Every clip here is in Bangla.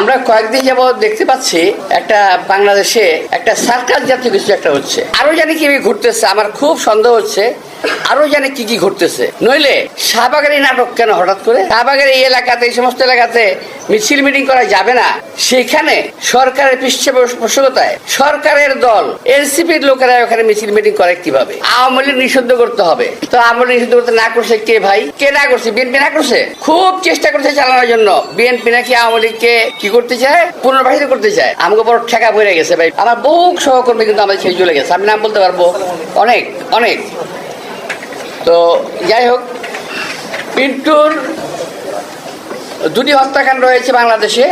আমরা কয়েকদিন যাবত দেখতে পাচ্ছি একটা বাংলাদেশে একটা সার্কাস জাতীয় কিছু একটা হচ্ছে। আরো জানি কি ঘুরতেছে, আমার খুব সন্দেহ হচ্ছে আরো জানি কি কি ঘটতেছে। নইলে শাহবাগের এই নাটক কেন হঠাৎ করে? শাহবাগের এই এলাকাতে, এই সমস্ত এলাকাতে মিছিল মিটিং করা যাবে না। সেখানে সরকারের পৃষ্ঠপোষকতায় সরকারের দল এনসিপির লোকেরা ওখানে মিছিল মিটিং করে কিভাবে? আওয়ামী লীগ নিষিদ্ধ করতে হবে। তো আওয়ামী লীগ নিষিদ্ধ করতে না করছে কে ভাই? কে না করছে? বিএনপি না করছে? খুব চেষ্টা করছে চালানোর জন্য। বিএনপি নাকি আওয়ামী লীগকে কি করতে চায়? পুনর্বাসিত করতে চায়। আমাকে বড় ঠেকা পড়ে গেছে ভাই। আমার বহু সহকর্মী কিন্তু আমাদের ছেড়ে চলে গেছে, আমি নাম বলতে পারবো, অনেক অনেক। তো যাই হোক, পিন্টুর দুটি হত্যাকাণ্ড হয়েছে বাংলাদেশে,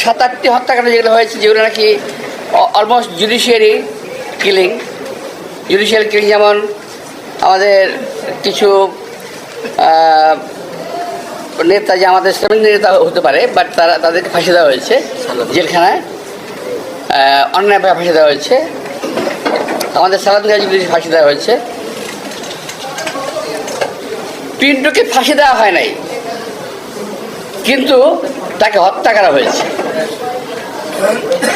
7-8টি হত্যাকাণ্ড যেগুলো হয়েছে, যেগুলো নাকি অলমোস্ট জুডিশিয়ারি কিলিং। যেমন আমাদের কিছু নেতা, যে আমাদের শ্রমিক নেতা হতে পারে, বাট তাদেরকে ফাঁসি দেওয়া হয়েছে জেলখানায়, অন্যায়ভাবে ফাঁসি দেওয়া হয়েছে। আমাদের সালাদ গাজীকে ফাঁসি দেওয়া হয়েছে। পিন্টুকে ফাঁসি দেওয়া হয় নাই, কিন্তু তাকে হত্যা করা হয়েছে।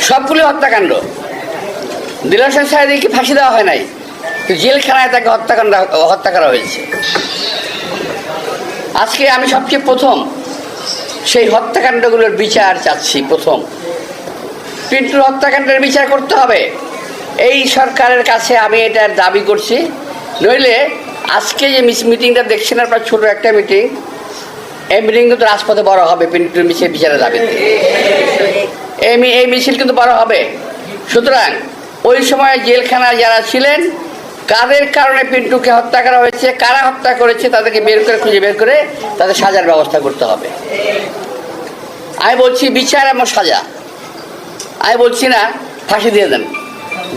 সবগুলি হত্যাকাণ্ড। দিলওয়ার হোসেন সাঈদীকে ফাঁসি দেওয়া হয় নাই, জেলখানায় তাকে হত্যা করা হয়েছে। আজকে আমি সবচেয়ে প্রথম সেই হত্যাকাণ্ডগুলোর বিচার চাচ্ছি। প্রথম পিন্টুর হত্যাকাণ্ডের বিচার করতে হবে, এই সরকারের কাছে আমি এটার দাবি করছি। নইলে আজকে যে মিটিংটা দেখছেন আপনার, ছোট একটা মিটিং, এই মিটিং কিন্তু রাজপথে বড় হবে পিন্টুর বিচারের দাবিতে। এই মিছিল কিন্তু বড় হবে। সুতরাং ওই সময় জেলখানায় যারা ছিলেন, কাদের কারণে পিন্টুকে হত্যা করা হয়েছে, কারা হত্যা করেছে, তাদেরকে খুঁজে বের করে তাদের সাজার ব্যবস্থা করতে হবে। আমি বলছি বিচার এবং সাজা, আমি বলছি না ফাঁসি দিয়ে দেন।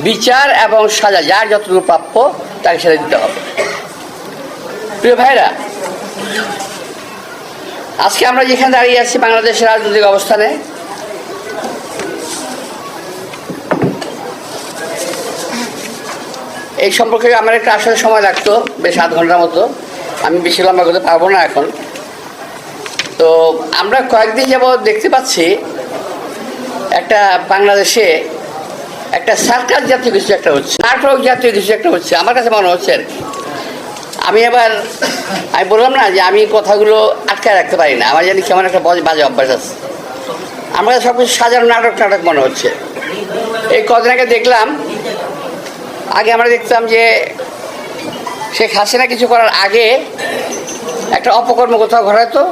বিচার এবং সাজা, যার যতটুকু প্রাপ্য তাকে সেটা দিতে হবে। প্রিয় ভাইরা, আজকে আমরা যেখানে দাঁড়িয়ে আছি বাংলাদেশের রাজনৈতিক অবস্থানে, এই সম্পর্কে আমার একটা আসলে সময় লাগতো, বেশ 7 ঘন্টার মতো। আমি বেশি লম্বা করতে পারবো না এখন। তো আমরা কয়েকদিন যাবত দেখতে পাচ্ছি একটা বাংলাদেশে একটা সার্কাস জাতীয় কিছু একটা হচ্ছে, নাটক জাতীয় কিছু একটা হচ্ছে, আমার কাছে মনে হচ্ছে। আমি বললাম না যে আমি কথাগুলো আটকায় রাখতে পারি না, আমার জানি কেমন একটা বাজে অভ্যাস আছে। আমার কাছে সব কিছু সাজানো নাটক মনে হচ্ছে। এই কদিন আগে দেখলাম, আগে আমরা দেখতাম যে শেখ হাসিনা কিছু করার আগে একটা অপকর্ম কোথাও ঘটাতো,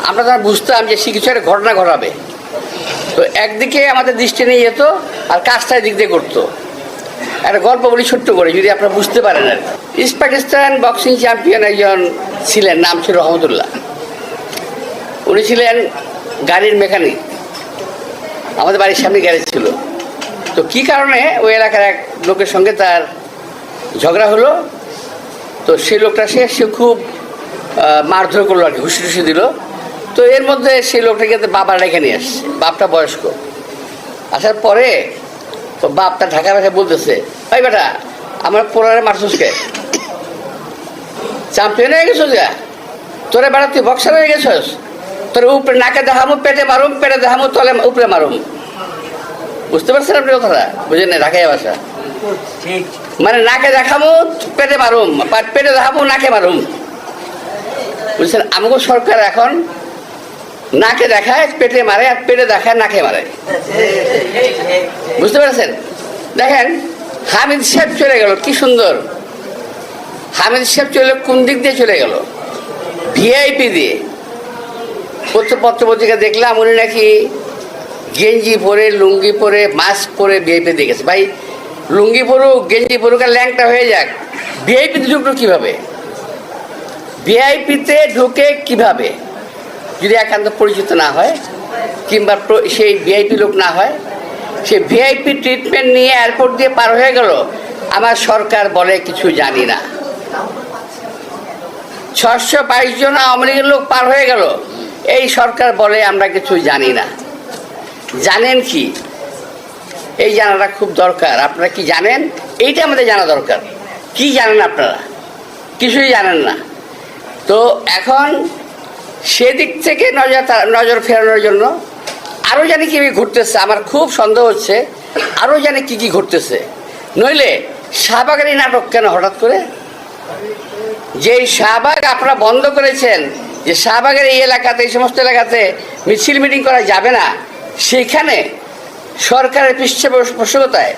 আমরা তখন বুঝতাম যে সে কিছু একটা ঘটনা ঘটাবে। তো একদিকে আমাদের দৃষ্টি নিয়ে যেত, আর কাজটা দিক দিয়ে করতো। একটা গল্প বলি ছোট্ট করে, যদি আপনারা বুঝতে পারেন। আর ইস্ট পাকিস্তান বক্সিং চ্যাম্পিয়ন একজন ছিলেন, নাম ছিল রহমতুল্লাহ। উনি ছিলেন গাড়ির মেকানিক, আমাদের বাড়ির সামনে গ্যারেজ ছিল। তো কি কারণে ওই এলাকার এক লোকের সঙ্গে তার ঝগড়া হলো। তো সেই লোকটা সে খুব মারধর করলো আর কি, হুঁশি টুসি দিল। তো এর মধ্যে সেই লোকটাকে বাবা রেখে নিয়ে আসছে, বাপটা বয়স্ক। আসার পরে তো বাপটা ঢাকা ভাষায় বলতেছে, ভাই বেটা আমার পোলারে মারছুসকে, চ্যাম্পিয়ন হয়ে গেছো যা, তোরে বেড়া তুই বক্সার হয়ে গেছস, তোর উপরে নাকে দেখামো, পেটে মারুম, পেটে দেখামো, তলে উপরে মারুম। বুঝতে পারছেন আপনি কথাটা? বুঝেন না ঢাকাই ভাষা? মানে নাকে দেখামো, পেটে মারুম, পেটে দেখাবো, নাকে মারুম। বুঝছেন? আমাকে সরকার এখন নাকে দেখায়, পেটে মারে, আর পেটে দেখায়, নাকে মারে। বুঝতে পারছেন? দেখেন হামিদ সাহেব চলে গেল, কি সুন্দর। হামিদ সাহেব চলে কোন দিক দিয়ে চলে গেল? ভিআইপি দিয়ে। পত্রপত্রিকা দেখলাম উনি নাকি গেঞ্জি পরে, লুঙ্গি পরে, মাস্ক পরে ভিআইপি দিয়ে গেছে। ভাই লুঙ্গি পরুক, গেঞ্জি পরুক, আর ল্যাংটা হয়ে যাক, ভিআইপিতে ঢুকলো কিভাবে? ভিআইপিতে ঢুকে কিভাবে? যদি একান্ত পরিচিত না হয়, কিংবা সেই ভিআইপি লোক না হয়, সে ভিআইপি ট্রিটমেন্ট নিয়ে এয়ারপোর্ট দিয়ে পার হয়ে গেল। আমার সরকার বলে কিছু জানি না। 622 জন আওয়ামী লীগের লোক পার হয়ে গেল, এই সরকার বলে আমরা কিছু জানি না। জানেন কি? এই জানাটা খুব দরকার। আপনারা কি জানেন? এইটা আমাদের জানা দরকার। কি জানেন আপনারা? কিছুই জানেন না। তো এখন সেদিক থেকে নজর ফেরানোর জন্য আরও জানি কি ঘটতেছে, আমার খুব সন্দেহ হচ্ছে আরও জানি কি কি ঘটতেছে। নইলে শাহবাগের এই নাটক কেন হঠাৎ করে? যেই শাহবাগ আপনারা বন্ধ করেছেন, যে শাহবাগের এই এলাকাতে, এই সমস্ত এলাকাতে মিছিল মিটিং করা যাবে না, সেইখানে সরকারের পৃষ্ঠপোষকতায়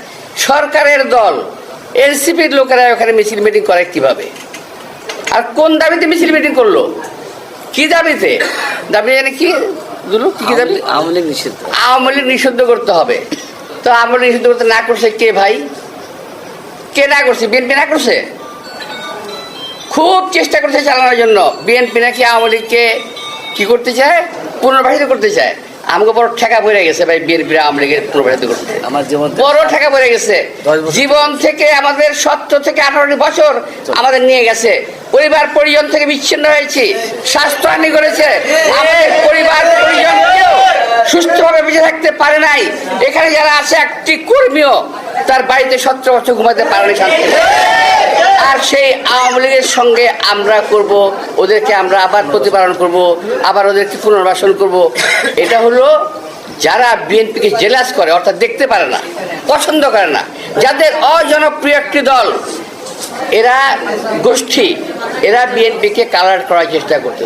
সরকারের দল এনসিপির লোকেরা ওখানে মিছিল মিটিং করে কিভাবে? আর কোন দাবিতে মিছিল মিটিং করলো? কি দাবিতে? দাবি জানি কি দুলু, কি দাবি? আওয়ামী লীগ নিষিদ্ধ। আওয়ামী লীগ নিষিদ্ধ করতে হবে। তো আওয়ামী লীগ নিষিদ্ধ করতে না করছে কে ভাই? কে না করছে? বিএনপি না করছে? খুব চেষ্টা করছে চালানোর জন্য। বিএনপি নাকি আওয়ামী লীগকে কি করতে চায়? পুনর্বাসিত করতে চায়। আমাকে বড় ঠেকা পড়ে গেছে ভাই, বিএনপি আওয়ামী লীগের পুনর্বাসিত করতে আমার জীবন বড় ঠেকা পড়ে গেছে। 10 বছর। জীবন থেকে আমাদের 17 থেকে 18 বছর আমাদের নিয়ে গেছে। পরিবার পরিজন থেকে বিচ্ছিন্ন হয়েছি, স্বাস্থ্যহানি করেছে। আমাদের পরিবার পরিজন কেউ সুস্থভাবে বেঁচে থাকতে পারে নাই। এখানে যারা আছে, একটি কর্মীও তার বাড়িতে 17 বছর ঘুমাতে পারেনি শান্তি। আর সেই আওয়ামী লীগের সঙ্গে আমরা করব, ওদেরকে আমরা আবার প্রতিপালন করব, আবার ওদেরকে পুনর্বাসন করব। এটা হলো যারা বিএনপিকে জেলাস করে, অর্থাৎ দেখতে পারে না, পছন্দ করে না, যাদের অজনপ্রিয় একটি দল, এরা গোষ্ঠী, এরা বিএনপিকে কালার করার চেষ্টা করতেছে।